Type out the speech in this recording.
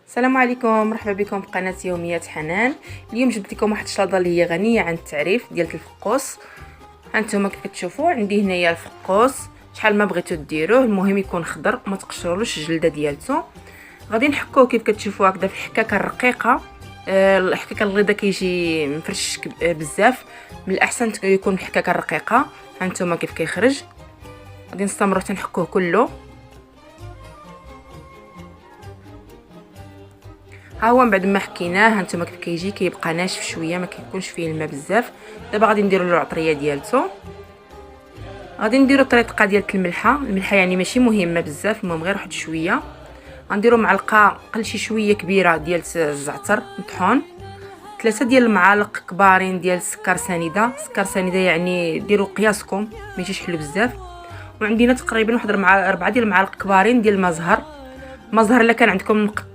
السلام عليكم، مرحبا بكم في قناه يوميات حنان. اليوم جبت لكم واحد الشلاضه اللي هي غنيه عن التعريف ديال الفقوس. هانتوما كيف كتشوفوا عندي هنايا الفقوس، شحال ما بغيتو ديروه المهم يكون خضر وما تقشرولوش الجلده ديالته. غادي نحكوه كيف كتشوفوا هكذا في الحكاكه الرقيقه. الحكاكه الغليظه كيجي مفرش بزاف، من الاحسن يكون الحكاكه الرقيقه. هانتوما كيف كيخرج. غادي نستمروا تنحكوه كله. ها هو من بعد ما حكيناه هانتوما كيف كيجي كيبقى ناشف شويه، ما كيكونش فيه الماء بزاف. دابا غادي نديروا له العطريه ديالته. غادي نديروا طريقه ديال الملحه يعني ماشي مهمه بزاف، المهم غير واحد شويه. غنديروا معلقه قل شي شويه كبيره ديال الزعتر مطحون، 3 ديال المعالق كبارين ديال السكر سنيده. سكر سنيده يعني ديروا قياسكم ما يجيش حلو بزاف. وعندنا تقريبا واحد 4 ديال المعالق كبارين ديال الماء زهر. الا كان عندكم